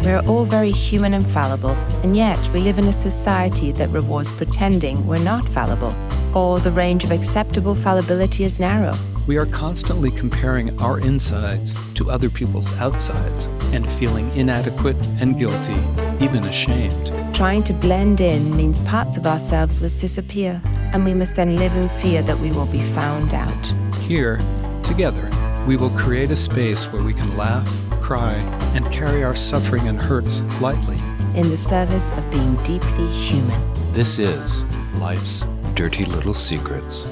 We're all very human and fallible, and yet we live in a society that rewards pretending we're not fallible, or the range of acceptable fallibility is narrow. We are constantly comparing our insides to other people's outsides and feeling inadequate and guilty, even ashamed. Trying to blend in means parts of ourselves must disappear, and we must then live in fear that we will be found out. Here, together, we will create a space where we can laugh, cry, and carry our suffering and hurts lightly. In the service of being deeply human. This is Life's Dirty Little Secrets.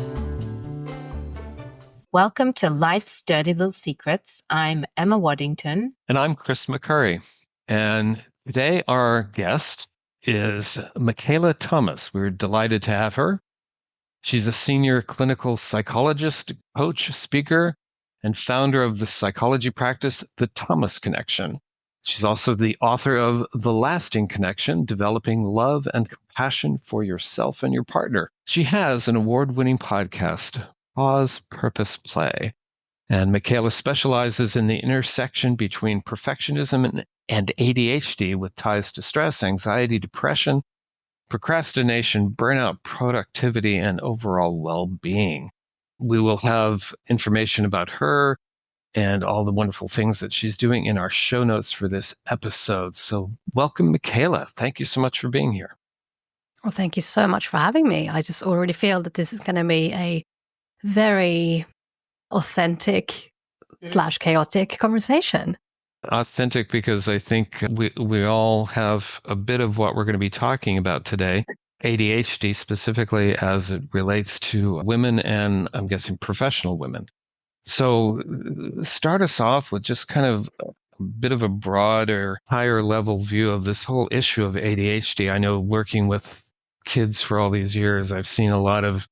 Welcome to Life's Dirty Little Secrets. I'm Emma Waddington. And I'm Chris McCurry. And today our guest is Michaela Thomas. We're delighted to have her. She's a senior clinical psychologist, coach, speaker, and founder of the psychology practice, The Thomas Connection. She's also the author of The Lasting Connection, Developing Love and Compassion for Yourself and Your Partner. She has an award-winning podcast, Pause, Purpose, Play. And Michaela specializes in the intersection between perfectionism and ADHD with ties to stress, anxiety, depression, procrastination, burnout, productivity, and overall well-being. We will have information about her and all the wonderful things that she's doing in our show notes for this episode. So welcome, Michaela. Thank you so much for being here. Well, thank you so much for having me. I just already feel that this is going to be a very authentic / chaotic conversation. Authentic because I think we all have a bit of what we're going to be talking about today. ADHD specifically as it relates to women and I'm guessing professional women. So start us off with just kind of a bit of a broader, higher level view of this whole issue of ADHD. I know working with kids for all these years, I've seen a lot of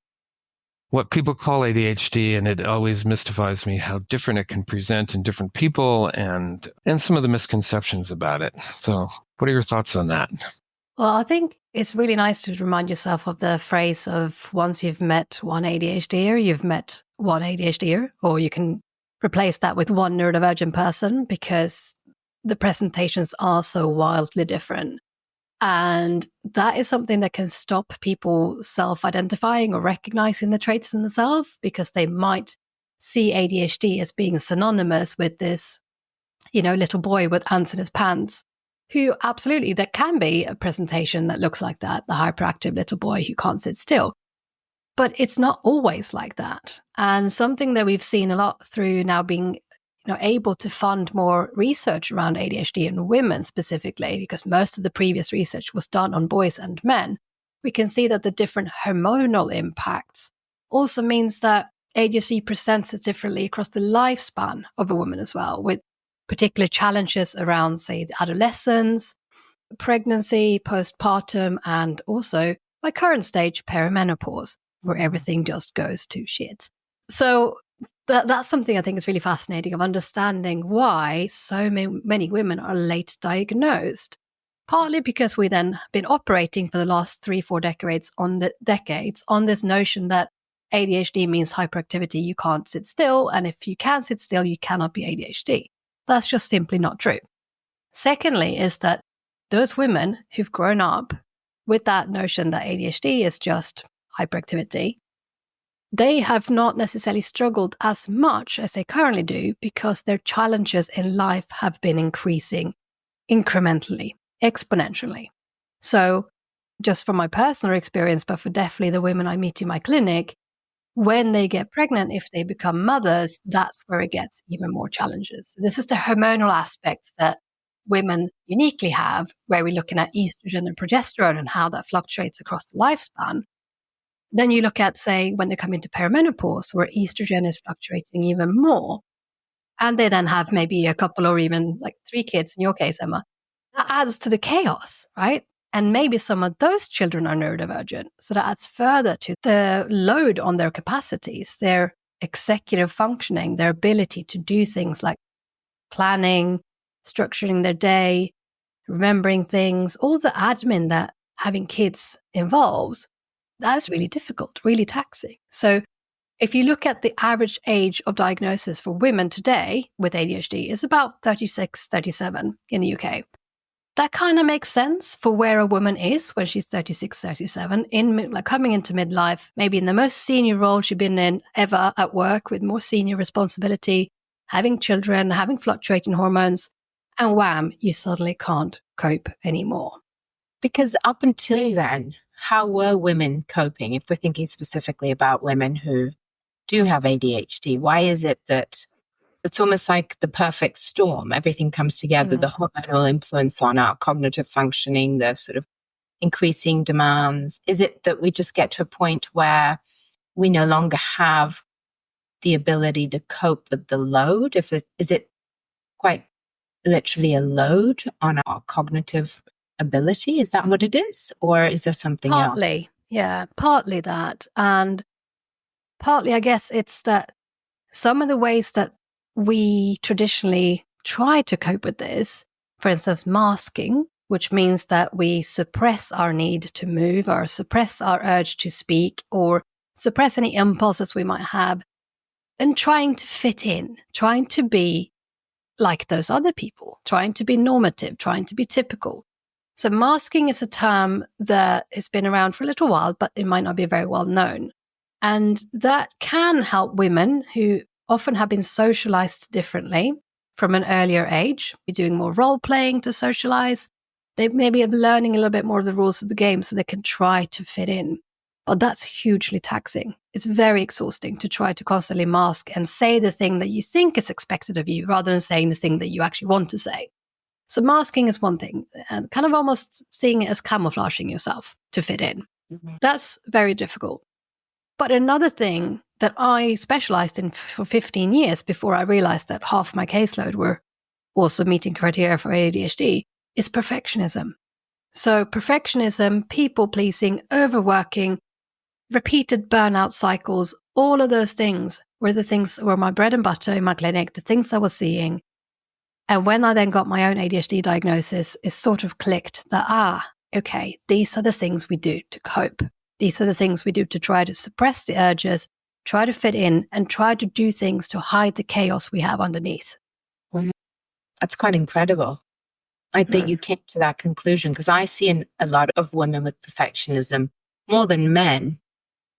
what people call ADHD, and it always mystifies me how different it can present in different people and some of the misconceptions about it. So what are your thoughts on that? Well, I think it's really nice to remind yourself of the phrase of once you've met one ADHDer, you've met one ADHDer, or you can replace that with one neurodivergent person because the presentations are so wildly different. And that is something that can stop people self-identifying or recognizing the traits in themselves because they might see ADHD as being synonymous with this, little boy with ants in his pants. Who absolutely, there can be a presentation that looks like that, the hyperactive little boy who can't sit still. But it's not always like that. And something that we've seen a lot through now being able to fund more research around ADHD in women specifically, because most of the previous research was done on boys and men, we can see that the different hormonal impacts also means that ADHD presents it differently across the lifespan of a woman as well, with particular challenges around, say, adolescence, pregnancy, postpartum, and also, my current stage, perimenopause, where everything just goes to shit. So that's something I think is really fascinating of understanding why so many women are late diagnosed. Partly because we then been operating for the last 3-4 decades on this notion that ADHD means hyperactivity, you can't sit still, and if you can sit still, you cannot be ADHD. That's just simply not true. Secondly, is that those women who've grown up with that notion that ADHD is just hyperactivity, they have not necessarily struggled as much as they currently do because their challenges in life have been increasing incrementally, exponentially. So just from my personal experience, but for definitely the women I meet in my clinic, when they get pregnant, if they become mothers, that's where it gets even more challenges. So this is the hormonal aspects that women uniquely have, where we're looking at estrogen and progesterone and how that fluctuates across the lifespan. Then you look at, say, when they come into perimenopause, where estrogen is fluctuating even more. And they then have maybe a couple or even like 3 kids in your case, Emma. That adds to the chaos, right? And maybe some of those children are neurodivergent. So that adds further to the load on their capacities, their executive functioning, their ability to do things like planning, structuring their day, remembering things, all the admin that having kids involves. That's really difficult, really taxing. So if you look at the average age of diagnosis for women today with ADHD is about 36, 37 in the UK. that kind of makes sense for where a woman is when she's 36, 37, coming into midlife, maybe in the most senior role she's been in ever at work, with more senior responsibility, having children, having fluctuating hormones, and wham, you suddenly can't cope anymore. Because up until then, how were women coping? If we're thinking specifically about women who do have ADHD, why is it that it's almost like the perfect storm? Everything comes together, the hormonal influence on our cognitive functioning, the sort of increasing demands. Is it that we just get to a point where we no longer have the ability to cope with the load? Is it quite literally a load on our cognitive ability? Is that what it is? Or is there something else? Partly, yeah, partly that. And partly, I guess it's that some of the ways that we traditionally try to cope with this, for instance, masking, which means that we suppress our need to move or suppress our urge to speak or suppress any impulses we might have, and trying to fit in, trying to be like those other people, trying to be normative, trying to be typical. So masking is a term that has been around for a little while, but it might not be very well known. And that can help women who often have been socialized differently from an earlier age. We're doing more role playing to socialize. They maybe are learning a little bit more of the rules of the game so they can try to fit in. But that's hugely taxing. It's very exhausting to try to constantly mask and say the thing that you think is expected of you rather than saying the thing that you actually want to say. So masking is one thing, and kind of almost seeing it as camouflaging yourself to fit in. That's very difficult. But another thing that I specialized in for 15 years before I realized that half my caseload were also meeting criteria for ADHD is perfectionism. So perfectionism, people-pleasing, overworking, repeated burnout cycles, all of those things were the things that were my bread and butter in my clinic, the things I was seeing. And when I then got my own ADHD diagnosis, it sort of clicked that, okay, these are the things we do to cope. These are the things we do to try to suppress the urges, try to fit in, and try to do things to hide the chaos we have underneath. Well, that's quite incredible. I think you came to that conclusion because I see a lot of women with perfectionism more than men.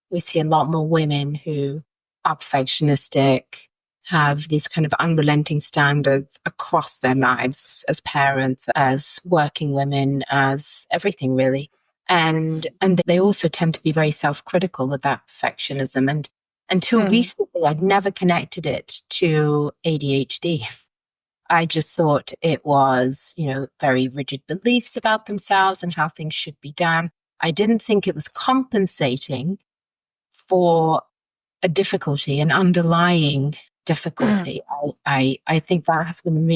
We see a lot more women who are perfectionistic, have these kind of unrelenting standards across their lives as parents, as working women, as everything really. And they also tend to be very self-critical with that perfectionism. And until recently, I'd never connected it to ADHD. I just thought it was, very rigid beliefs about themselves and how things should be done. I didn't think it was compensating for a difficulty, an underlying difficulty. I think that has been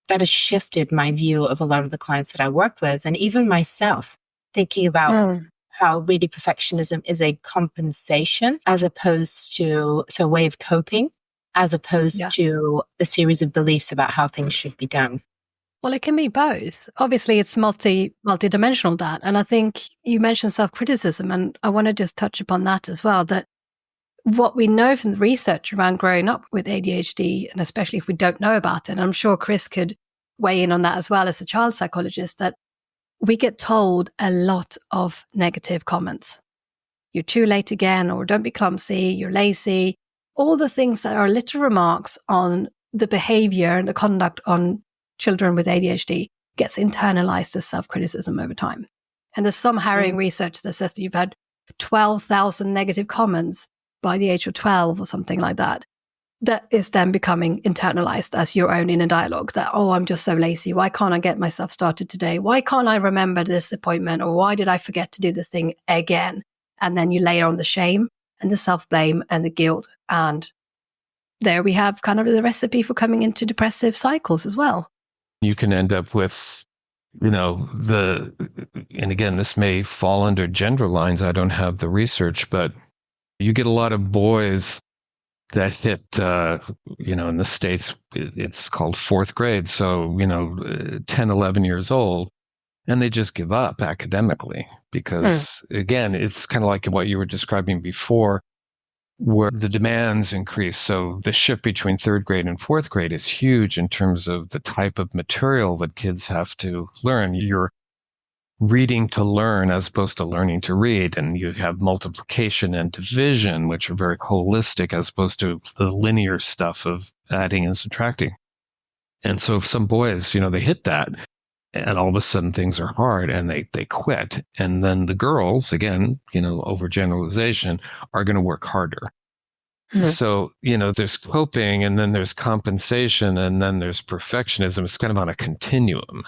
that has shifted my view of a lot of the clients that I work with, and even myself, thinking about how really perfectionism is a compensation as opposed to a way of coping, as opposed to a series of beliefs about how things should be done. Well, it can be both. Obviously, it's multi-dimensional, that. And I think you mentioned self-criticism, and I want to just touch upon that as well, that what we know from the research around growing up with ADHD, and especially if we don't know about it, and I'm sure Chris could weigh in on that as well as a child psychologist, that we get told a lot of negative comments. You're too late again, or don't be clumsy, you're lazy. All the things that are little remarks on the behavior and the conduct on children with ADHD gets internalized as self-criticism over time. And there's some harrowing research that says that you've had 12,000 negative comments by the age of 12 or something like that. That is then becoming internalized as your own inner dialogue that, I'm just so lazy. Why can't I get myself started today? Why can't I remember this appointment? Or why did I forget to do this thing again? And then you layer on the shame and the self-blame and the guilt. And there we have kind of the recipe for coming into depressive cycles as well. You can end up with, and again, this may fall under gender lines. I don't have the research, but you get a lot of boys that hit, in the States, it's called fourth grade. So, 10, 11 years old, and they just give up academically because, again, it's kind of like what you were describing before. where the demands increase. So the shift between third grade and fourth grade is huge in terms of the type of material that kids have to learn. You're reading to learn as opposed to learning to read. And you have multiplication and division, which are very holistic as opposed to the linear stuff of adding and subtracting. And so some boys, they hit that, and all of a sudden things are hard and they quit. And then the girls, again, overgeneralization, are going to work harder. Mm-hmm. So, there's coping, and then there's compensation, and then there's perfectionism. It's kind of on a continuum.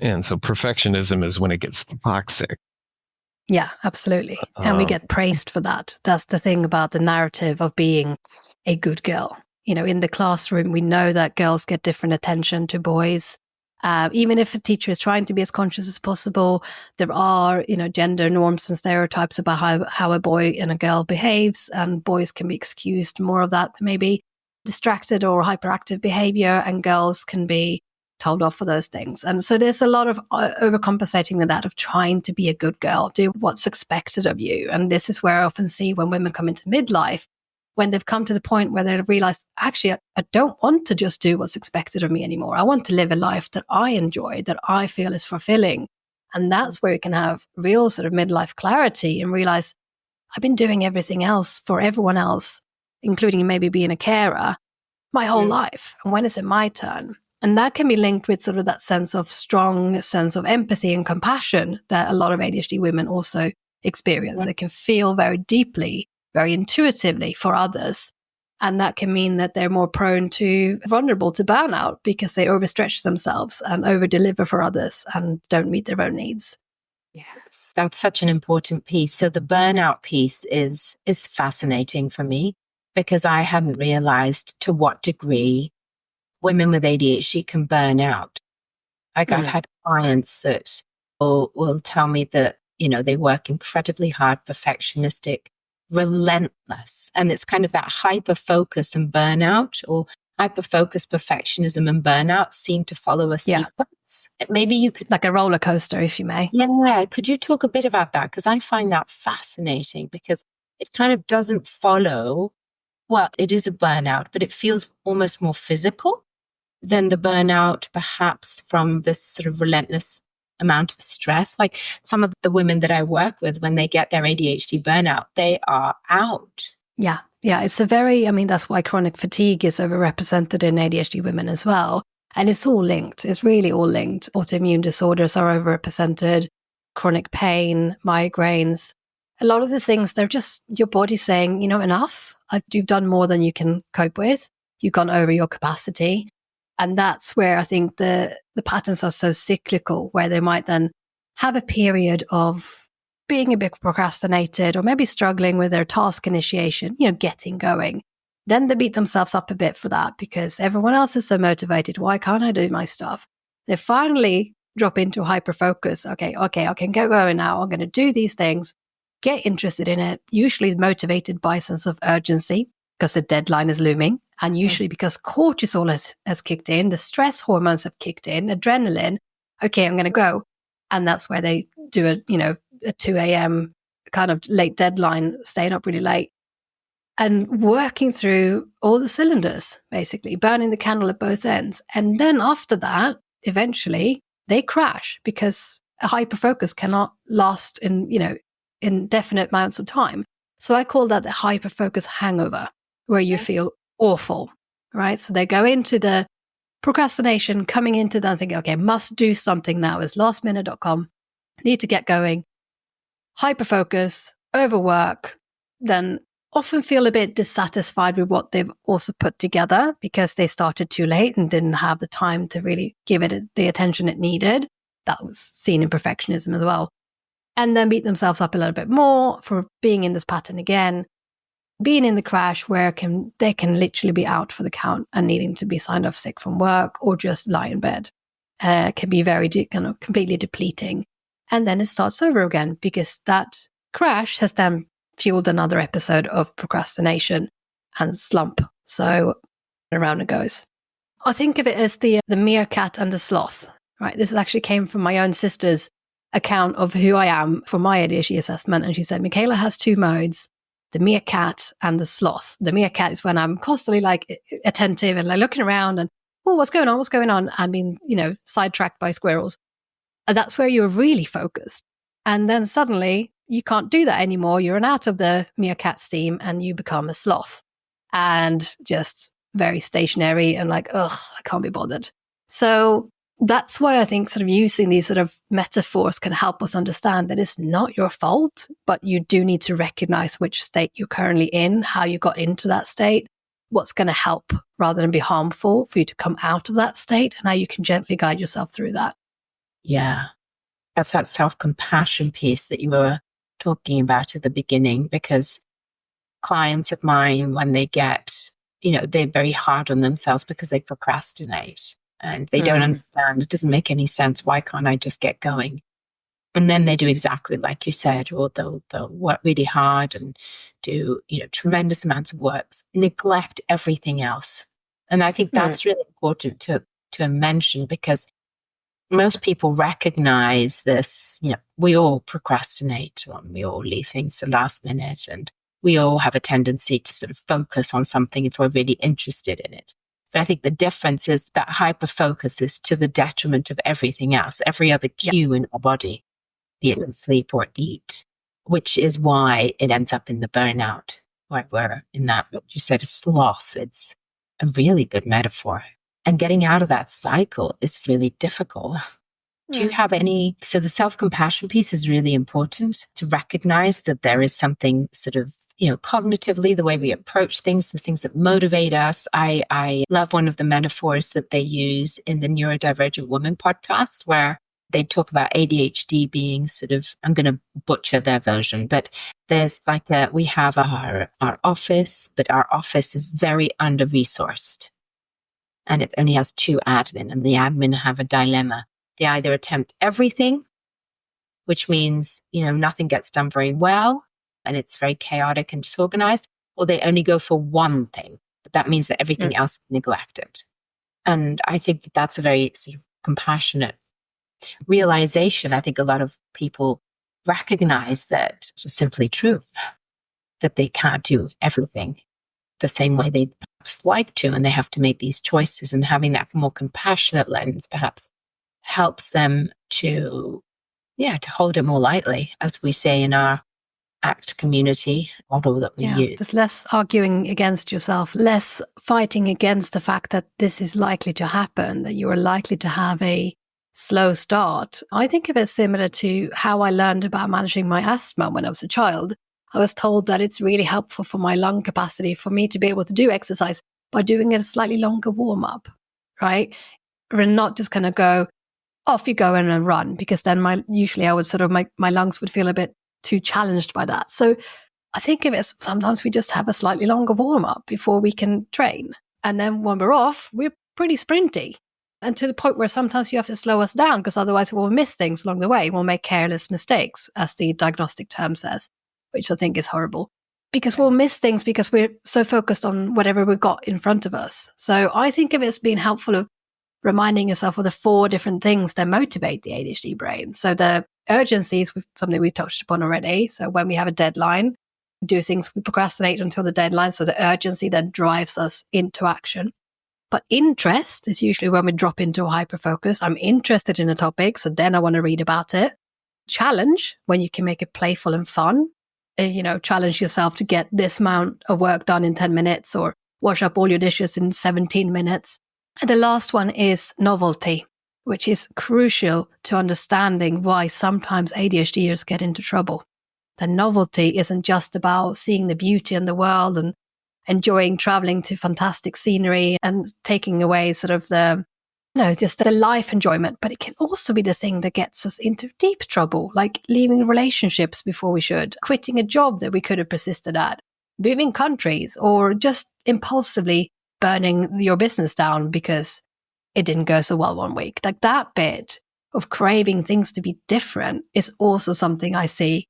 And so perfectionism is when it gets toxic. Yeah, absolutely. And we get praised for that. That's the thing about the narrative of being a good girl. In the classroom, we know that girls get different attention to boys. Even if a teacher is trying to be as conscious as possible, there are, gender norms and stereotypes about how a boy and a girl behaves, and boys can be excused more of that, maybe distracted or hyperactive behavior, and girls can be told off for those things. And so there's a lot of overcompensating with that, of trying to be a good girl, do what's expected of you. And this is where I often see when women come into midlife, when they've come to the point where they realize, actually, I don't want to just do what's expected of me anymore. I want to live a life that I enjoy, that I feel is fulfilling. And that's where you can have real sort of midlife clarity and realize, I've been doing everything else for everyone else, including maybe being a carer, my whole life. And when is it my turn? And that can be linked with sort of that strong sense of empathy and compassion that a lot of ADHD women also experience. They can feel very deeply, very intuitively for others. And that can mean that they're more vulnerable to burnout, because they overstretch themselves and overdeliver for others and don't meet their own needs. Yes, that's such an important piece. So the burnout piece is fascinating for me, because I hadn't realized to what degree women with ADHD can burn out. I've had clients that will tell me that, they work incredibly hard, perfectionistic, relentless. And it's kind of that hyper-focus and burnout, or hyper-focus, perfectionism and burnout seem to follow a sequence. Maybe you could... Like a roller coaster, if you may. Yeah. Could you talk a bit about that? Because I find that fascinating, because it kind of doesn't follow... Well, it is a burnout, but it feels almost more physical than the burnout, perhaps from this sort of relentless amount of stress. Like some of the women that I work with, when they get their ADHD burnout, they are out. Yeah. It's that's why chronic fatigue is overrepresented in ADHD women as well. And it's all linked. It's really all linked. Autoimmune disorders are overrepresented, chronic pain, migraines. A lot of the things, they're just your body saying, enough. You've done more than you can cope with. You've gone over your capacity. And that's where I think the patterns are so cyclical, where they might then have a period of being a bit procrastinated, or maybe struggling with their task initiation, getting going. Then they beat themselves up a bit for that, because everyone else is so motivated. Why can't I do my stuff? They finally drop into hyper-focus. Okay, I can get going now. I'm going to do these things, get interested in it, usually motivated by a sense of urgency, because the deadline is looming. And usually because cortisol has kicked in, the stress hormones have kicked in, adrenaline. Okay, I'm going to go. And that's where they do a 2 a.m. kind of late deadline, staying up really late and working through all the cylinders, basically burning the candle at both ends. And then after that, eventually they crash, because a hyperfocus cannot last in indefinite amounts of time. So I call that the hyperfocus hangover, where you feel awful, right? So they go into the procrastination, coming into that thinking, okay, must do something now, is lastminute.com, need to get going, hyperfocus, overwork, then often feel a bit dissatisfied with what they've also put together, because they started too late and didn't have the time to really give it the attention it needed. That was seen in perfectionism as well. And then beat themselves up a little bit more for being in this pattern again, being in the crash where they can literally be out for the count and needing to be signed off sick from work, or just lie in bed. Can be very completely depleting. And then it starts over again, because that crash has then fueled another episode of procrastination and slump. So around it goes. I think of it as the meerkat and the sloth, right? This actually came from my own sister's account of who I am for my ADHD assessment. And she said, Michaela has two modes. the meerkat and the sloth. The meerkat is when I'm constantly like attentive and like looking around and, oh, what's going on? What's going on? I'm being, sidetracked by squirrels. And that's where you're really focused. And then suddenly you can't do that anymore. You're out of the meerkat steam and you become a sloth and just very stationary and like, ugh, I can't be bothered. So that's why I think sort of using these sort of metaphors can help us understand that it's not your fault, but you do need to recognize which state you're currently in, how you got into that state, what's going to help rather than be harmful for you to come out of that state, and how you can gently guide yourself through that. Yeah. That's that self-compassion piece that you were talking about at the beginning, because clients of mine, when they get, they're very hard on themselves because they procrastinate and they don't understand. It doesn't make any sense. Why can't I just get going? And then they do exactly like you said, or they'll work really hard and do, tremendous amounts of work, neglect everything else. And I think that's really important to mention, because most people recognize this. We all procrastinate, we all leave things to last minute, and we all have a tendency to sort of focus on something if we're really interested in it. But I think the difference is that hyper-focus is to the detriment of everything else, every other cue in our body, be it sleep or eat, which is why it ends up in the burnout, right? Where in that, what you said, a sloth, it's a really good metaphor. And getting out of that cycle is really difficult. Do you have any? So the self-compassion piece is really important, to recognize that there is something sort of, cognitively, the way we approach things, the things that motivate us. I love one of the metaphors that they use in the Neurodivergent Woman podcast, where they talk about ADHD being sort of, I'm going to butcher their version, but there's like we have our office, but our office is very under-resourced. And it only has 2 admin, and the admin have a dilemma. They either attempt everything, which means, nothing gets done very well, and it's very chaotic and disorganized, or they only go for one thing, but that means that everything else is neglected. And I think that's a very sort of compassionate realization. I think a lot of people recognize that it's simply true, that they can't do everything the same way they perhaps like to, and they have to make these choices, and having that more compassionate lens perhaps helps them to hold it more lightly, as we say in our ACT community model that we use. There's less arguing against yourself, less fighting against the fact that this is likely to happen, that you are likely to have a slow start. I think of it similar to how I learned about managing my asthma when I was a child. I was told that it's really helpful for my lung capacity for me to be able to do exercise by doing a slightly longer warm-up, right? We're not just going to go, off you go and run, because then my lungs would feel a bit too challenged by that. So I think of it, sometimes we just have a slightly longer warm-up before we can train. And then when we're off, we're pretty sprinty. And to the point where sometimes you have to slow us down, because otherwise we'll miss things along the way. We'll make careless mistakes, as the diagnostic term says, which I think is horrible. Because we'll miss things because we're so focused on whatever we've got in front of us. So I think of it as being helpful of reminding yourself of the 4 different things that motivate the ADHD brain. So the urgency is something we touched upon already. So when we have a deadline, we do things, we procrastinate until the deadline. So the urgency then drives us into action. But interest is usually when we drop into a hyperfocus. I'm interested in a topic, so then I want to read about it. Challenge, when you can make it playful and fun. Challenge yourself to get this amount of work done in 10 minutes or wash up all your dishes in 17 minutes. And the last one is novelty, which is crucial to understanding why sometimes ADHDers get into trouble. The novelty isn't just about seeing the beauty in the world and enjoying traveling to fantastic scenery and taking away sort of just the life enjoyment, but it can also be the thing that gets us into deep trouble, like leaving relationships before we should, quitting a job that we could have persisted at, moving countries, or just impulsively burning your business down because it didn't go so well one week. Like that bit of craving things to be different is also something I see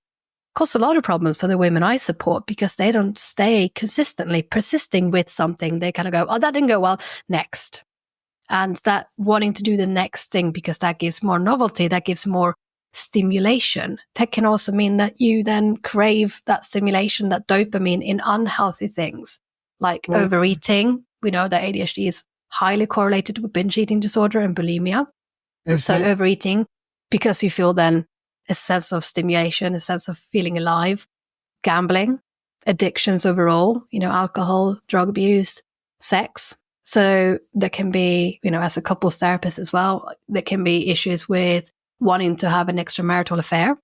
cause a lot of problems for the women I support, because they don't stay consistently persisting with something. They kind of go, oh, that didn't go well, next. And that wanting to do the next thing because that gives more novelty, that gives more stimulation. That can also mean that you then crave that stimulation, that dopamine, in unhealthy things like overeating. We know that ADHD is highly correlated with binge eating disorder and bulimia. So overeating, because you feel then a sense of stimulation, a sense of feeling alive. Gambling, addictions overall, alcohol, drug abuse, sex. So there can be, as a couples therapist as well, there can be issues with wanting to have an extramarital affair.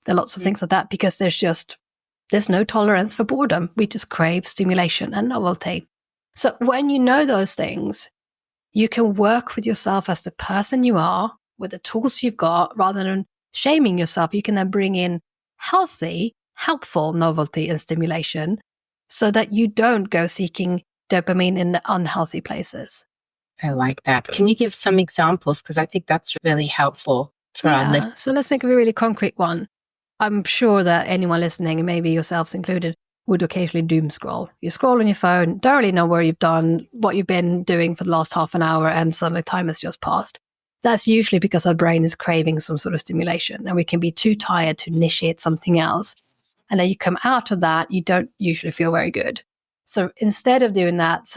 There are lots of things like that because there's no tolerance for boredom. We just crave stimulation and novelty. So when you know those things, you can work with yourself as the person you are with the tools you've got rather than shaming yourself. You can then bring in healthy, helpful novelty and stimulation so that you don't go seeking dopamine in the unhealthy places. I like that. Can you give some examples? Because I think that's really helpful for our listeners. So let's think of a really concrete one. I'm sure that anyone listening, and maybe yourselves included, would occasionally doom scroll. You scroll on your phone, don't really know where you've done, what you've been doing for the last half an hour, and suddenly time has just passed. That's usually because our brain is craving some sort of stimulation, and we can be too tired to initiate something else. And then you come out of that, you don't usually feel very good. So instead of doing that,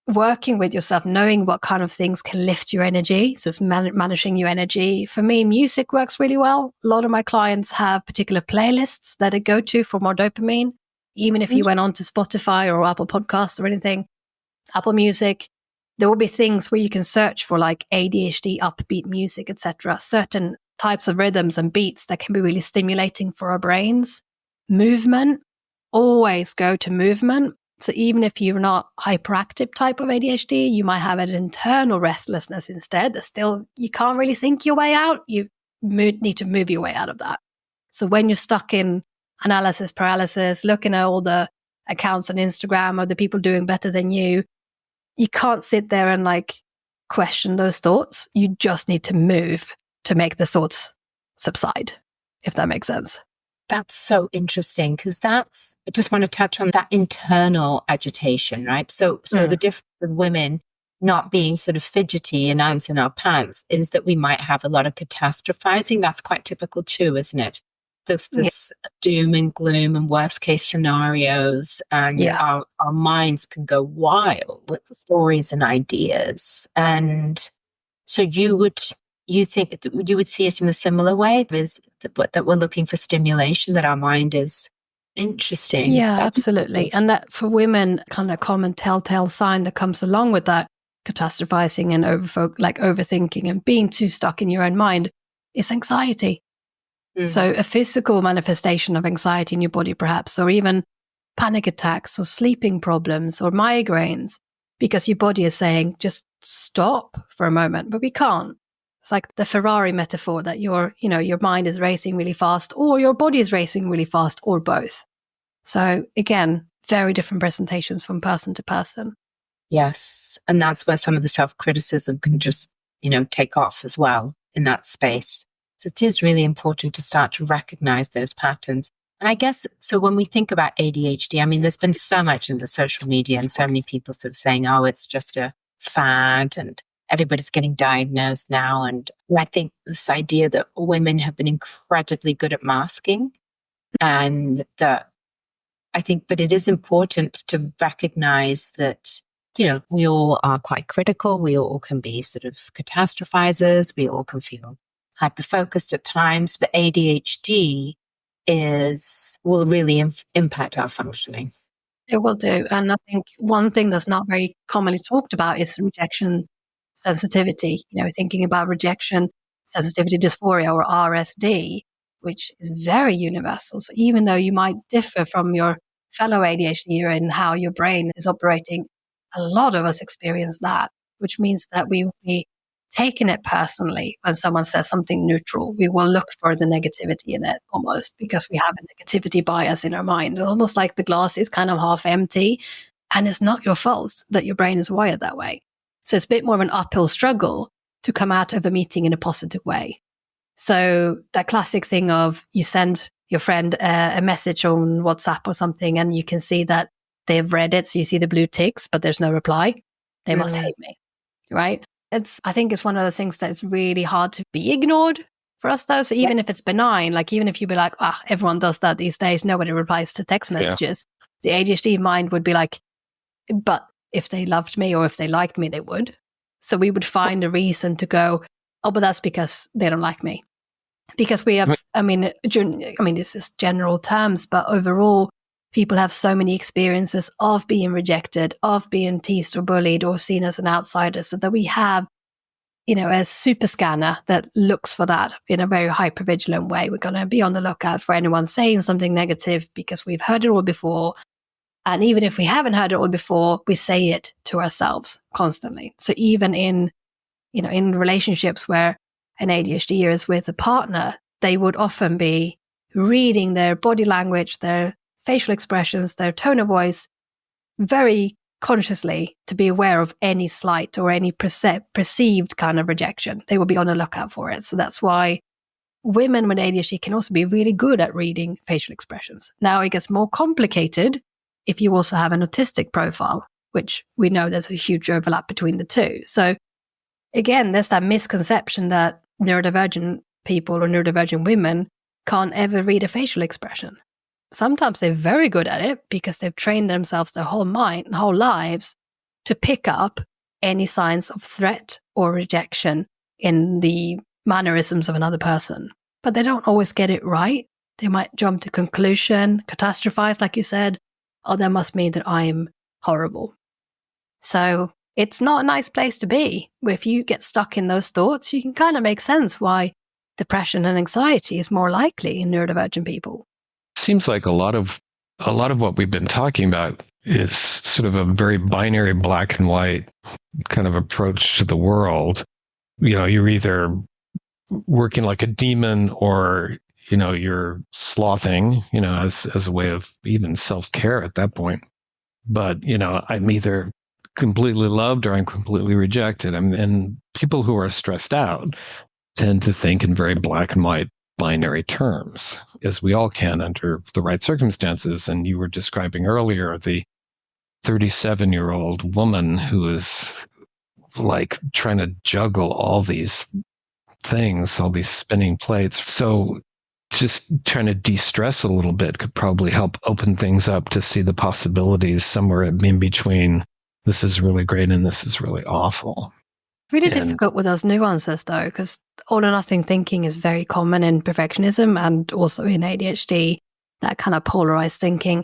working with yourself, knowing what kind of things can lift your energy, so it's managing your energy. For me, music works really well. A lot of my clients have particular playlists that they go to for more dopamine. Even if you went on to Spotify or Apple Podcasts or anything, Apple Music, there will be things where you can search for like ADHD, upbeat music, etc. Certain types of rhythms and beats that can be really stimulating for our brains. Movement, always go to movement. So even if you're not hyperactive type of ADHD, you might have an internal restlessness instead. Still, you can't really think your way out. You need to move your way out of that. So when you're stuck in analysis paralysis, looking at all the accounts on Instagram of the people doing better than you can't sit there and question those thoughts. You just need to move to make the thoughts subside, if that makes sense. That's so interesting because I just want to touch on that internal agitation, right? So the difference with women not being sort of fidgety and ants in our pants is that we might have a lot of catastrophizing. That's quite typical too, isn't it? There's this doom and gloom and worst case scenarios, and our minds can go wild with stories and ideas. And so you think you would see it in a similar way, that we're looking for stimulation, that our mind is interesting. Yeah, absolutely. And that for women, kind of common telltale sign that comes along with that catastrophizing and overthinking and being too stuck in your own mind is anxiety. So a physical manifestation of anxiety in your body, perhaps, or even panic attacks or sleeping problems or migraines, because your body is saying, just stop for a moment, but we can't. It's like the Ferrari metaphor that your mind is racing really fast or your body is racing really fast or both. So again, very different presentations from person to person. Yes. And that's where some of the self-criticism can just, take off as well in that space. So it is really important to start to recognize those patterns. And I guess, so when we think about ADHD, there's been so much in the social media and so many people sort of saying, oh, it's just a fad and everybody's getting diagnosed now. And I think this idea that women have been incredibly good at masking, and but it is important to recognize that, we all are quite critical. We all can be sort of catastrophizers. We all can feel hyper-focused at times, but ADHD will really impact our functioning. It will do. And I think one thing that's not very commonly talked about is rejection sensitivity. Thinking about rejection sensitivity dysphoria, or RSD, which is very universal. So even though you might differ from your fellow ADHD in how your brain is operating, a lot of us experience that, which means that we will be taking it personally when someone says something neutral. We will look for the negativity in it almost because we have a negativity bias in our mind. Almost like the glass is kind of half empty, and it's not your fault that your brain is wired that way. So it's a bit more of an uphill struggle to come out of a meeting in a positive way. So that classic thing of you send your friend a message on WhatsApp or something, and you can see that they've read it. So you see the blue ticks, but there's no reply. They must hate me, right? I think it's one of those things that is really hard to be ignored For us, though, so even if it's benign, like even if you be like, everyone does that these days, nobody replies to text messages, the ADHD mind would be like, but if they loved me or if they liked me, they would. So we would find a reason to go, oh, but that's because they don't like me. Because we have, this is general terms, but overall, people have so many experiences of being rejected, of being teased or bullied or seen as an outsider, so that we have, a super scanner that looks for that in a very hypervigilant way. We're going to be on the lookout for anyone saying something negative because we've heard it all before. And even if we haven't heard it all before, we say it to ourselves constantly. So even in relationships where an ADHD is with a partner, they would often be reading their body language, their facial expressions, their tone of voice very consciously to be aware of any slight or any perceived kind of rejection. They will be on the lookout for it. So that's why women with ADHD can also be really good at reading facial expressions. Now it gets more complicated if you also have an autistic profile, which we know there's a huge overlap between the two. So again, there's that misconception that neurodivergent people or neurodivergent women can't ever read a facial expression. Sometimes they're very good at it because they've trained themselves their whole lives to pick up any signs of threat or rejection in the mannerisms of another person. But they don't always get it right. They might jump to conclusion, catastrophize, like you said, oh, that must mean that I'm horrible. So it's not a nice place to be. If you get stuck in those thoughts, you can kind of make sense why depression and anxiety is more likely in neurodivergent people. Seems like a lot of what we've been talking about is sort of a very binary black and white kind of approach to the world. You're either working like a demon or, you're slothing, as a way of even self-care at that point. But, I'm either completely loved or I'm completely rejected. And people who are stressed out tend to think in very black and white binary terms, as we all can under the right circumstances. And you were describing earlier the 37-year-old woman who is like trying to juggle all these things, all these spinning plates. So just trying to de-stress a little bit could probably help open things up to see the possibilities somewhere in between. This is really great and this is really awful. Really difficult with those nuances, though, because all or nothing thinking is very common in perfectionism and also in ADHD, that kind of polarized thinking.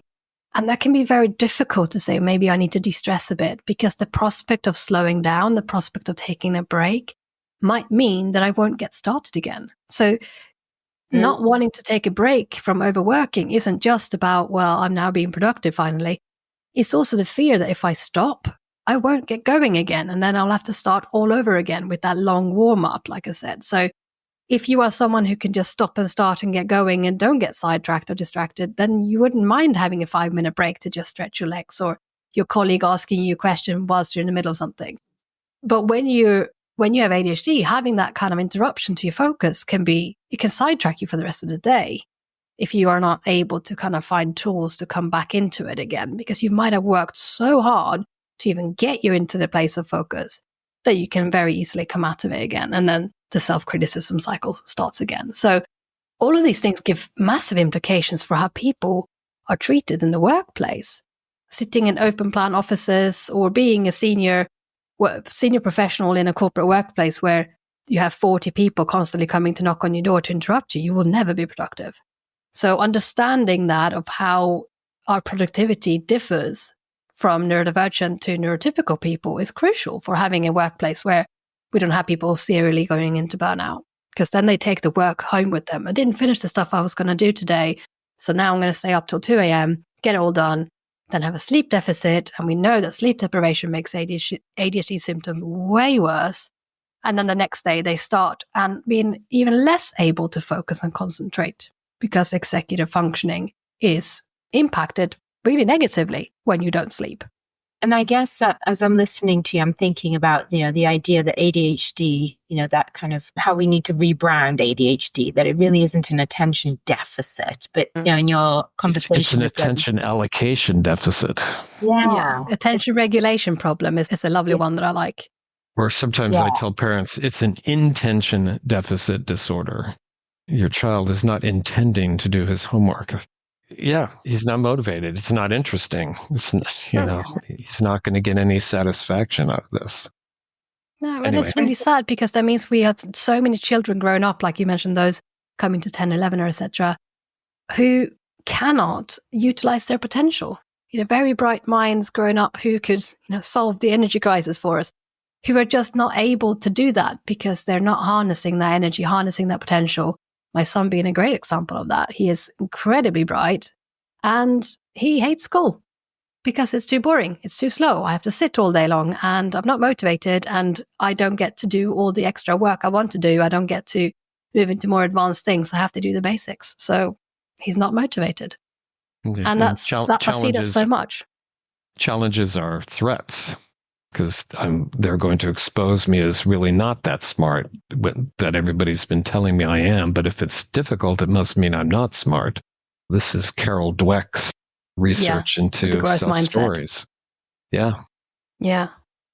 And that can be very difficult to say, maybe I need to de-stress a bit, because the prospect of slowing down, the prospect of taking a break might mean that I won't get started again. So not wanting to take a break from overworking isn't just about, well, I'm now being productive finally. It's also the fear that if I stop, I won't get going again. And then I'll have to start all over again with that long warm up, like I said. So if you are someone who can just stop and start and get going and don't get sidetracked or distracted, then you wouldn't mind having a 5-minute break to just stretch your legs, or your colleague asking you a question whilst you're in the middle of something. But when you have ADHD, having that kind of interruption to your focus can sidetrack you for the rest of the day if you are not able to kind of find tools to come back into it again, because you might have worked so hard to even get you into the place of focus that you can very easily come out of it again. And then the self-criticism cycle starts again. So all of these things give massive implications for how people are treated in the workplace. Sitting in open plan offices or being a senior professional in a corporate workplace where you have 40 people constantly coming to knock on your door to interrupt you, you will never be productive. So understanding that of how our productivity differs from neurodivergent to neurotypical people is crucial for having a workplace where we don't have people serially going into burnout, because then they take the work home with them. I didn't finish the stuff I was going to do today, so now I'm going to stay up till 2 a.m., get it all done, then have a sleep deficit. And we know that sleep deprivation makes ADHD symptoms way worse. And then the next day they start and being even less able to focus and concentrate, because executive functioning is impacted really negatively when you don't sleep. And I guess as I'm listening to you, I'm thinking about, the idea that ADHD, that kind of how we need to rebrand ADHD, that it really isn't an attention deficit, but, in your conversation. It's an attention allocation deficit. Yeah. Attention regulation problem is a lovely one that I like. Or sometimes I tell parents it's an intention deficit disorder. your child is not intending to do his homework. Yeah, he's not motivated. It's not interesting. It's not, he's not going to get any satisfaction out of this. No, and Anyway. it's really sad because that means we have so many children growing up, like you mentioned, those coming to 10, 11, or etc., who cannot utilize their potential. Very bright minds growing up who could, solve the energy crisis for us, who are just not able to do that because they're not harnessing that energy, harnessing that potential. My son being a great example of that. He is incredibly bright and he hates school because it's too boring. It's too slow. I have to sit all day long and I'm not motivated and I don't get to do all the extra work I want to do. I don't get to move into more advanced things. I have to do the basics. So he's not motivated. And I see that so much. Challenges are threats because they're going to expose me as really not that smart that everybody's been telling me I am. But if it's difficult, it must mean I'm not smart. This is Carol Dweck's research into self-stories. Yeah. Yeah.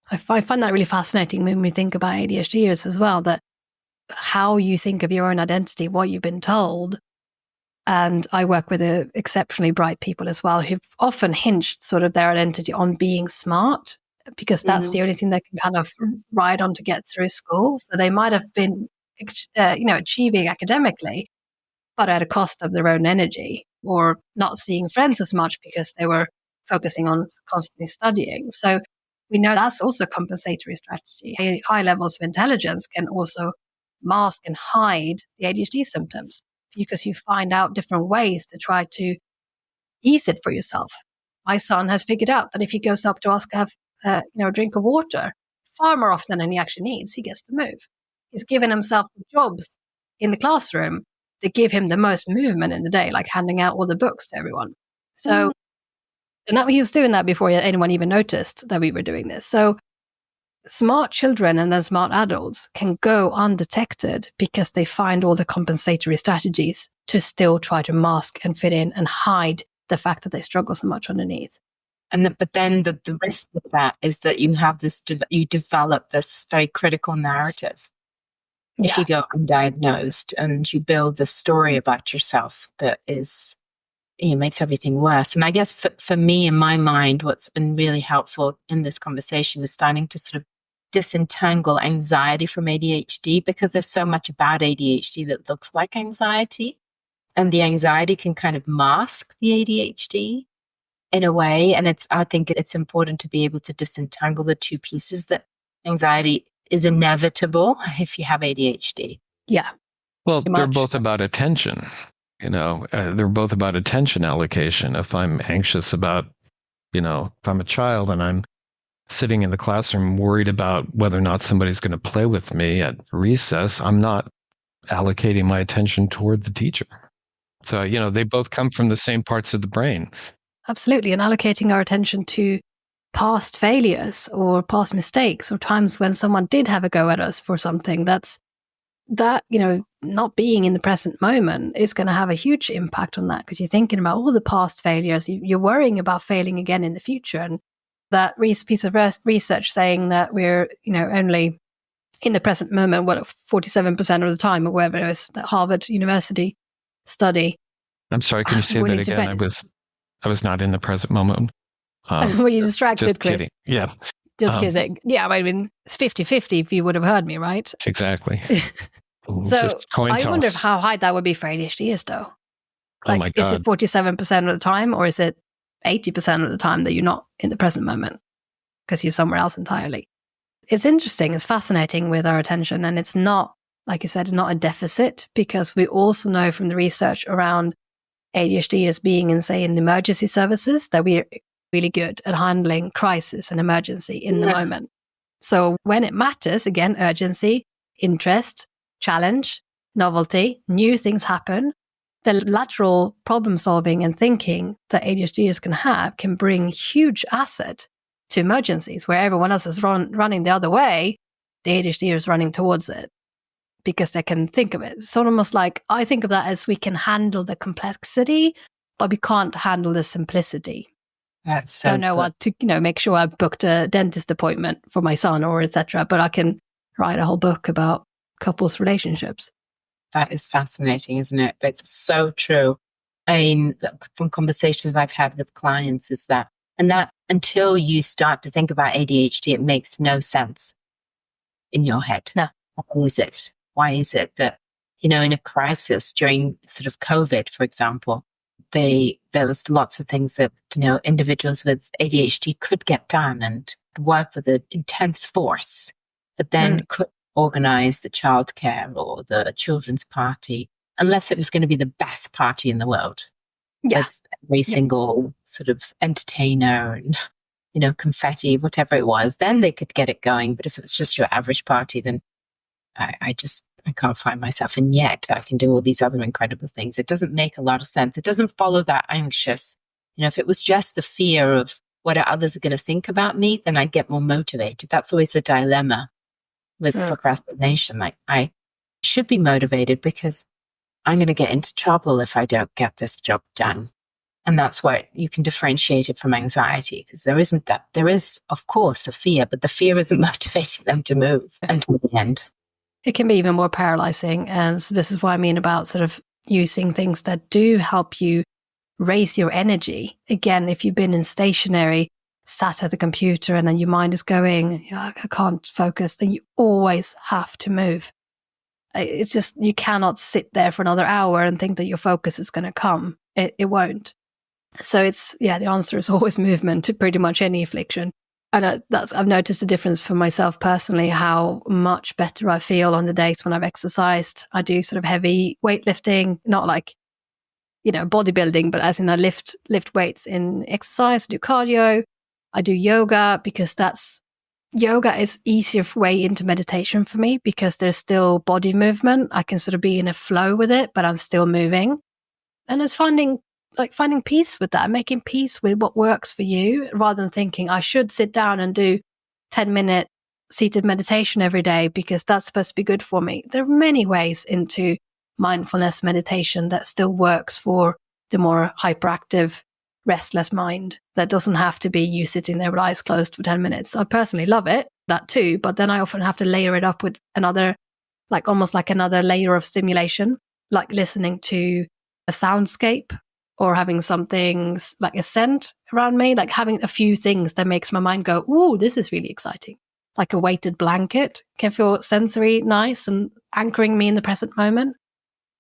I find that really fascinating when we think about ADHDers as well, that how you think of your own identity, what you've been told. And I work with exceptionally bright people as well who've often hinged sort of their identity on being smart because that's the only thing they can kind of ride on to get through school. So they might have been, achieving academically, but at a cost of their own energy or not seeing friends as much because they were focusing on constantly studying. So we know that's also a compensatory strategy. High levels of intelligence can also mask and hide the ADHD symptoms, because you find out different ways to try to ease it for yourself. My son has figured out that if he goes up to ask to have a drink of water far more often than he actually needs, he gets to move. He's given himself jobs in the classroom that give him the most movement in the day, like handing out all the books to everyone. So, and that he was doing that before anyone even noticed that we were doing this. So smart children and then smart adults can go undetected because they find all the compensatory strategies to still try to mask and fit in and hide the fact that they struggle so much underneath. But then the risk of that is that you have you develop this very critical narrative. Yeah. If you go undiagnosed and you build this story about yourself that is, makes everything worse. And I guess for me, in my mind, what's been really helpful in this conversation is starting to sort of disentangle anxiety from ADHD, because there's so much about ADHD that looks like anxiety, and the anxiety can kind of mask the ADHD in a way. And I think it's important to be able to disentangle the two pieces, that anxiety is inevitable if you have ADHD. Yeah. Well, they're both about attention. They're both about attention allocation. If I'm anxious about, if I'm a child and I'm sitting in the classroom worried about whether or not somebody's going to play with me at recess, I'm not allocating my attention toward the teacher. So, they both come from the same parts of the brain. Absolutely. And allocating our attention to past failures or past mistakes or times when someone did have a go at us for something, not being in the present moment is going to have a huge impact on that, because you're thinking about all the past failures. You're worrying about failing again in the future. And that piece of research saying that we're, only in the present moment, 47% of the time, or whatever it was, that Harvard University study. I'm sorry, can you say that again? I was not in the present moment. Were you distracted, just Chris? Kidding. Yeah. Just kidding. Yeah, I mean, it's 50-50 if you would have heard me, right? Exactly. So I wonder how high that would be for ADHDers, though. Like, oh my God. Is it 47% of the time, or is it 80% of the time that you're not in the present moment because you're somewhere else entirely? It's interesting. It's fascinating with our attention. And it's not, like you said, it's not a deficit, because we also know from the research around ADHD as being in, say, in the emergency services, that we're really good at handling crisis and emergency in the moment. So when it matters, again, urgency, interest, challenge, novelty, new things happen, the lateral problem solving and thinking that ADHDers can have can bring huge asset to emergencies, where everyone else is running the other way. The ADHD is running towards it because they can think of it. It's almost like, I think of that as we can handle the complexity, but we can't handle the simplicity. That's so Don't know good. what to, make sure I booked a dentist appointment for my son or etc. But I can write a whole book about couples' relationships. That is fascinating, isn't it? But it's so true. I mean, from conversations I've had with clients is that, and that until you start to think about ADHD, it makes no sense in your head. No. Why is it? Why is it that, in a crisis during sort of COVID, for example, there was lots of things that, individuals with ADHD could get done and work with an intense force, but then could organize the childcare or the children's party unless it was going to be the best party in the world. Yeah. With every single sort of entertainer and, confetti, whatever it was, then they could get it going. But if it was just your average party, then I can't find myself. And yet I can do all these other incredible things. It doesn't make a lot of sense. It doesn't follow that anxious. If it was just the fear of what others are going to think about me, then I'd get more motivated. That's always the dilemma with procrastination. Like, I should be motivated because I'm going to get into trouble if I don't get this job done. And that's where you can differentiate it from anxiety, because there isn't that. There is, of course, a fear, but the fear isn't motivating them to move until the end. It can be even more paralyzing. And so this is what I mean about sort of using things that do help you raise your energy. Again, if you've been in stationary, sat at the computer, and then your mind is going, I can't focus, then you always have to move. It's just, you cannot sit there for another hour and think that your focus is going to come. It won't. So the answer is always movement to pretty much any affliction. And I've noticed a difference for myself personally, how much better I feel on the days when I've exercised. I do sort of heavy weightlifting, not like, bodybuilding, but as in I lift weights in exercise, I do cardio, I do yoga, because yoga is easier way into meditation for me, because there's still body movement. I can sort of be in a flow with it, but I'm still moving. And it's finding peace with that, making peace with what works for you, rather than thinking I should sit down and do 10-minute seated meditation every day because that's supposed to be good for me. There are many ways into mindfulness meditation that still works for the more hyperactive, restless mind. That doesn't have to be you sitting there with eyes closed for 10 minutes. I personally love it, that too, but then I often have to layer it up with another, almost like another layer of stimulation, like listening to a soundscape, or having something like a scent around me, like having a few things that makes my mind go, ooh, this is really exciting. Like a weighted blanket can feel sensory, nice, and anchoring me in the present moment.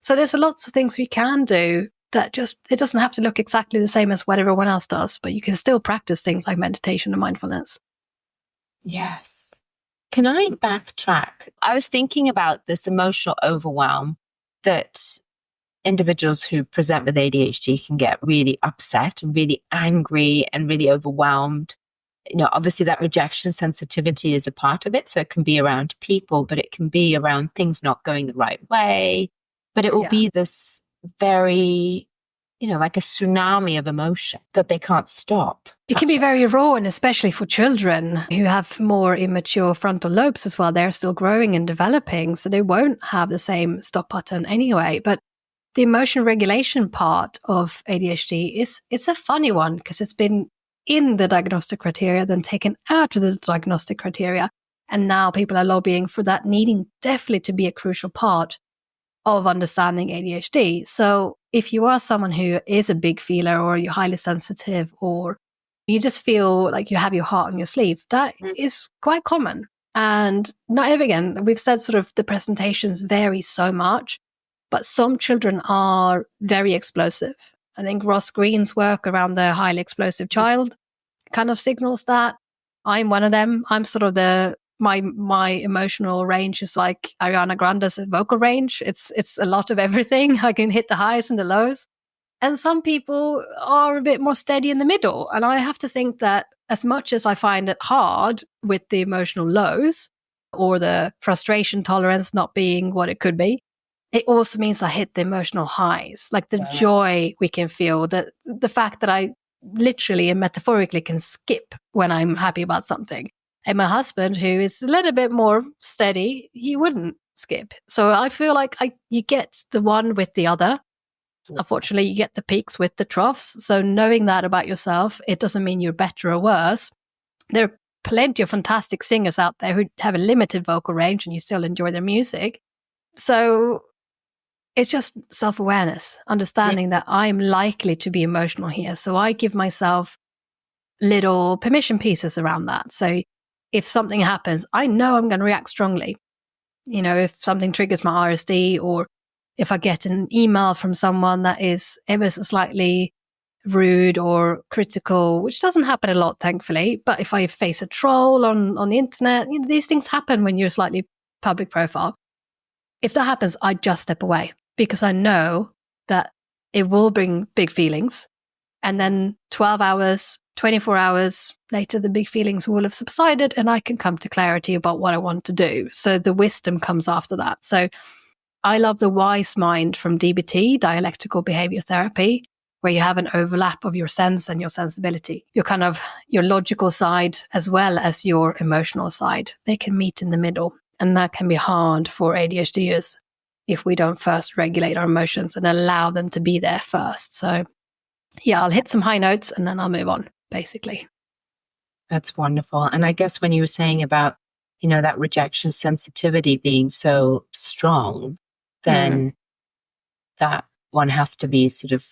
So there's lots of things we can do that it doesn't have to look exactly the same as what everyone else does, but you can still practice things like meditation and mindfulness. Yes. Can I backtrack? I was thinking about this emotional overwhelm that individuals who present with ADHD can get really upset and really angry and really overwhelmed. Obviously that rejection sensitivity is a part of it. So it can be around people, but it can be around things not going the right way. But it will be this very, like a tsunami of emotion that they can't stop. It can be very raw, and especially for children who have more immature frontal lobes as well. They're still growing and developing, so they won't have the same stop button anyway. But the emotion regulation part of ADHD it's a funny one, because it's been in the diagnostic criteria, then taken out of the diagnostic criteria. And now people are lobbying for that needing definitely to be a crucial part of understanding ADHD. So if you are someone who is a big feeler, or you're highly sensitive, or you just feel like you have your heart on your sleeve, that is quite common. And not again, we've said sort of the presentations vary so much, but some children are very explosive. I think Ross Green's work around the highly explosive child kind of signals that. I'm one of them. I'm sort of my emotional range is like Ariana Grande's vocal range. It's a lot of everything. I can hit the highs and the lows. And some people are a bit more steady in the middle. And I have to think that as much as I find it hard with the emotional lows, or the frustration tolerance not being what it could be, it also means I hit the emotional highs, like the joy we can feel, the fact that I literally and metaphorically can skip when I'm happy about something. And my husband, who is a little bit more steady, he wouldn't skip. So I feel like you get the one with the other. Unfortunately, you get the peaks with the troughs. So knowing that about yourself, it doesn't mean you're better or worse. There are plenty of fantastic singers out there who have a limited vocal range and you still enjoy their music. So it's just self-awareness, understanding that I'm likely to be emotional here. So I give myself little permission pieces around that. So if something happens, I know I'm going to react strongly. You know, if something triggers my RSD, or if I get an email from someone that is ever so slightly rude or critical, which doesn't happen a lot, thankfully. But if I face a troll on the internet, you know, these things happen when you're slightly public profile. If that happens, I just step away because I know that it will bring big feelings. And then 12 hours, 24 hours later, the big feelings will have subsided and I can come to clarity about what I want to do. So the wisdom comes after that. So I love the wise mind from DBT, dialectical behavior therapy, where you have an overlap of your sense and your sensibility. Your logical side as well as your emotional side. They can meet in the middle. And that can be hard for ADHDers if we don't first regulate our emotions and allow them to be there first. So yeah, I'll hit some high notes and then I'll move on, basically. That's wonderful. And I guess when you were saying about, you know, that rejection sensitivity being so strong, then that one has to be sort of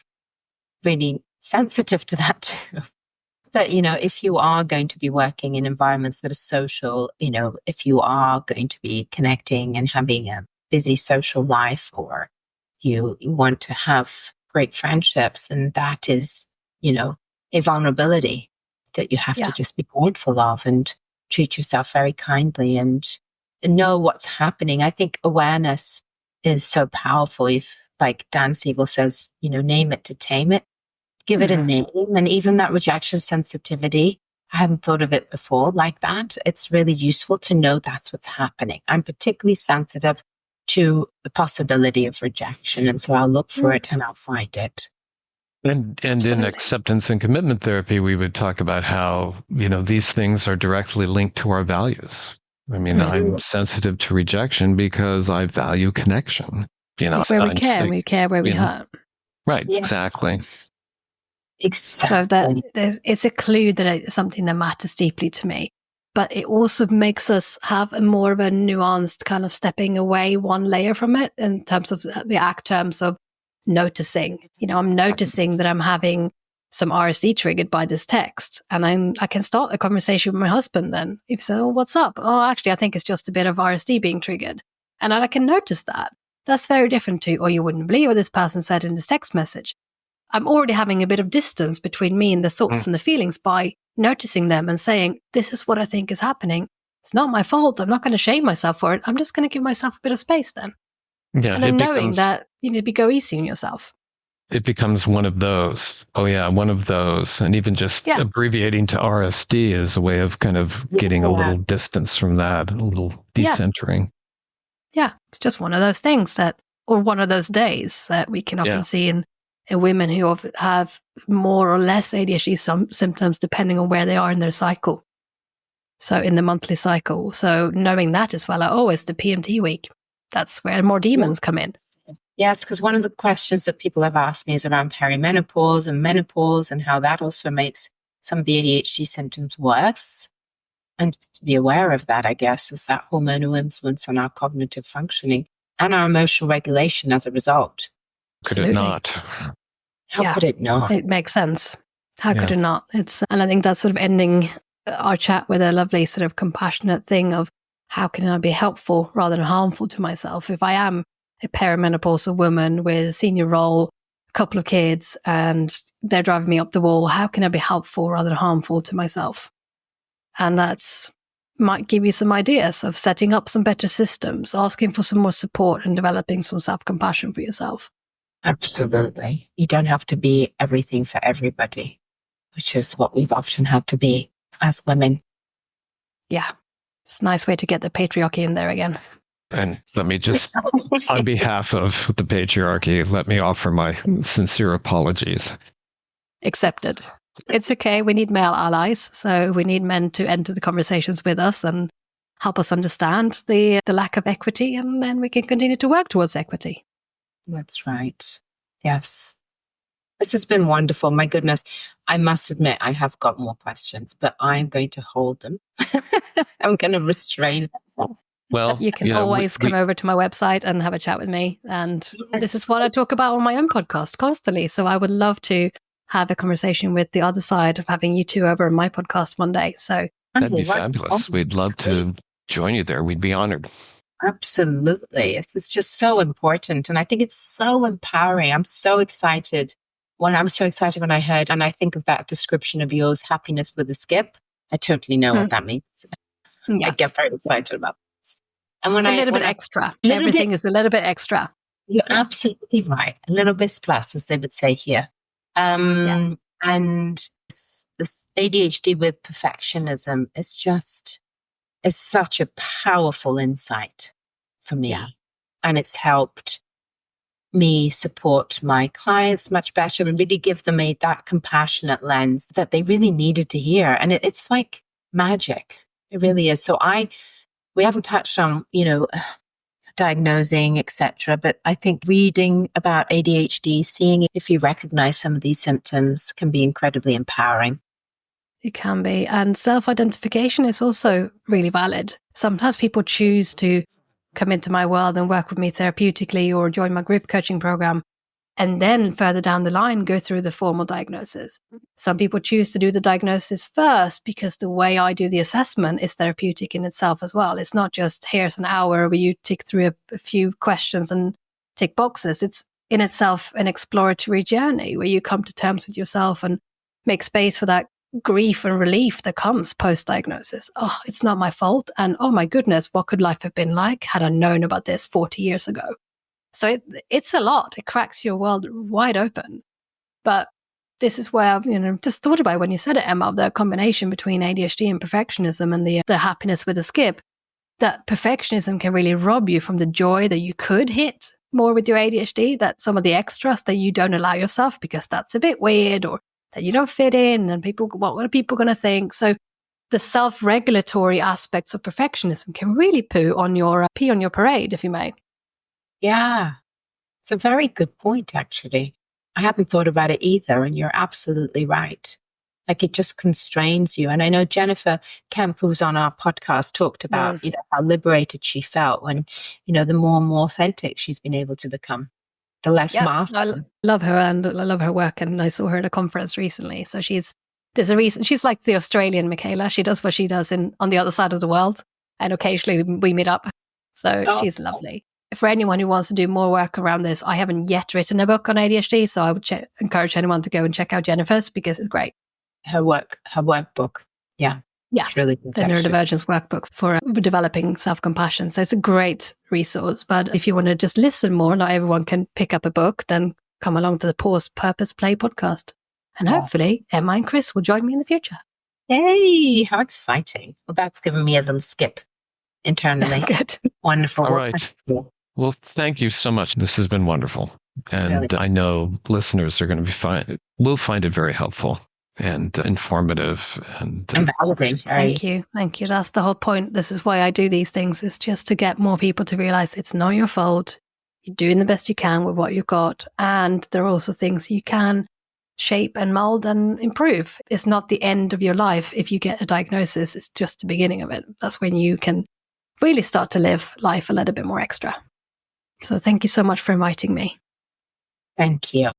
really sensitive to that too. That, you know, if you are going to be working in environments that are social, you know, if you are going to be connecting and having a busy social life, or you want to have great friendships, and that is, you know, a vulnerability that you have to just be mindful of and treat yourself very kindly and know what's happening. I think awareness is so powerful. If, like Dan Siegel says, you know, name it to tame it, give it a name. And even that rejection sensitivity, I hadn't thought of it before like that. It's really useful to know that's what's happening. I'm particularly sensitive to the possibility of rejection. And so I'll look for it and I'll find it. And in acceptance and commitment therapy, we would talk about how, you know, these things are directly linked to our values. I mean, I'm sensitive to rejection because I value connection. You know, where we care where we hurt. Right, exactly. Exactly. So that it's a clue that it's something that matters deeply to me. But it also makes us have more of a nuanced kind of stepping away one layer from it in terms of the terms of noticing. You know, I'm noticing that I'm having some RSD triggered by this text, and I can start a conversation with my husband then. If he says, "Oh, what's up?" "Oh, actually, I think it's just a bit of RSD being triggered," and I can notice that. That's very different to, "Oh, you wouldn't believe what this person said in this text message." I'm already having a bit of distance between me and the thoughts and the feelings by noticing them and saying, "This is what I think is happening. It's not my fault. I'm not going to shame myself for it. I'm just going to give myself a bit of space then." Yeah, and then knowing that you need to go easy on yourself. It becomes one of those. Oh yeah, one of those. And even just abbreviating to RSD is a way of kind of getting a little distance from that, a little decentering. Yeah, it's just one of those things or one of those days that we can often see in women who have more or less ADHD symptoms depending on where they are in their cycle. So in the monthly cycle. So knowing that as well, it's the PMT week. That's where more demons come in. Yes, because one of the questions that people have asked me is around perimenopause and menopause and how that also makes some of the ADHD symptoms worse. And just to be aware of that, I guess, is that hormonal influence on our cognitive functioning and our emotional regulation as a result. Could it not? How could it not? It makes sense. How could it not? And I think that's sort of ending our chat with a lovely sort of compassionate thing of how can I be helpful rather than harmful to myself? If I am a perimenopausal woman with a senior role, a couple of kids, and they're driving me up the wall, how can I be helpful rather than harmful to myself? And that's might give you some ideas of setting up some better systems, asking for some more support and developing some self-compassion for yourself. Absolutely. You don't have to be everything for everybody, which is what we've often had to be as women. Yeah. It's a nice way to get the patriarchy in there again. And let me just, on behalf of the patriarchy, let me offer my sincere apologies. Accepted. It's okay. We need male allies. So we need men to enter the conversations with us and help us understand the lack of equity, and then we can continue to work towards equity. That's right. Yes. This has been wonderful. My goodness. I must admit, I have got more questions, but I'm going to hold them. I'm going to restrain myself. Well, You can always come over to my website and have a chat with me. And this is what I talk about on my own podcast constantly. So I would love to have a conversation with the other side of having you two over on my podcast one day. So that'd be fabulous. We'd love to join you there. We'd be honored. Absolutely. It's just so important. And I think it's so empowering. I'm so excited. When I heard, and I think of that description of yours, happiness with a skip. I totally know what that means. I get very excited about this. And when a little bit extra. Everything is a little bit extra. You're absolutely right. A little bit plus, as they would say here. And this ADHD with perfectionism is such a powerful insight for me. Yeah. And it's helped me support my clients much better and really give them that compassionate lens that they really needed to hear. And it's like magic. It really is. So we haven't touched on, diagnosing, etc. But I think reading about ADHD, seeing if you recognize some of these symptoms can be incredibly empowering. It can be. And self-identification is also really valid. Sometimes people choose to come into my world and work with me therapeutically or join my group coaching program, and then further down the line, go through the formal diagnosis. Some people choose to do the diagnosis first because the way I do the assessment is therapeutic in itself as well. It's not just here's an hour where you tick through a few questions and tick boxes. It's in itself an exploratory journey where you come to terms with yourself and make space for that grief and relief that comes post-diagnosis. Oh, it's not my fault. And oh my goodness, what could life have been like had I known about this 40 years ago? So it's a lot. It cracks your world wide open. But this is where I've just thought about when you said it, Emma, the combination between ADHD and perfectionism and the happiness with a skip, that perfectionism can really rob you from the joy that you could hit more with your ADHD, that some of the extras that you don't allow yourself because that's a bit weird or that you don't fit in and what are people going to think? So the self-regulatory aspects of perfectionism can really pee on your parade, if you may. Yeah, it's a very good point, actually. I hadn't thought about it either, and you're absolutely right. Like, it just constrains you. And I know Jennifer Kemp, who's on our podcast, talked about how liberated she felt when, the more and more authentic she's been able to become. The less mask. I love her and I love her work, and I saw her at a conference recently. So there's a reason she's like the Australian Michaela. She does what she does on the other side of the world, and occasionally we meet up. So she's lovely. For anyone who wants to do more work around this, I haven't yet written a book on ADHD, so I would encourage anyone to go and check out Jennifer's because it's great. Her workbook, it's really good. The Neurodivergence Workbook for developing self-compassion. So it's a great resource. But if you want to just listen more, not everyone can pick up a book, then come along to the Pause Purpose Play podcast. And hopefully Emma and Chris will join me in the future. Yay, how exciting. Well, that's given me a little skip internally. Good. Wonderful. All right. Well, thank you so much. This has been wonderful. And really? I know listeners are going to will find it very helpful and informative and validating. Thank you. That's the whole point. This is why I do these things, is just to get more people to realize it's not your fault. You're doing the best you can with what you've got. And there are also things you can shape and mold and improve. It's not the end of your life if you get a diagnosis. It's just the beginning of it. That's when you can really start to live life a little bit more extra. So thank you so much for inviting me. Thank you.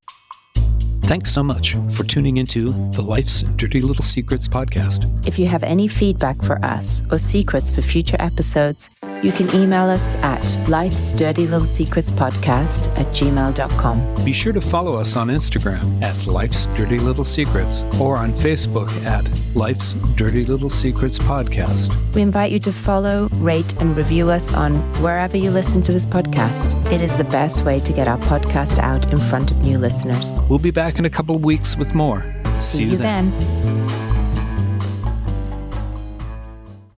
Thanks so much for tuning into the Life's Dirty Little Secrets podcast. If you have any feedback for us or secrets for future episodes, you can email us at lifesdirtylittlesecretspodcast@gmail.com. Be sure to follow us on Instagram at Life's Dirty Little Secrets or on Facebook at Life's Dirty Little Secrets Podcast. We invite you to follow, rate, and review us on wherever you listen to this podcast. It is the best way to get our podcast out in front of new listeners. We'll be back in a couple of weeks with more. See you then.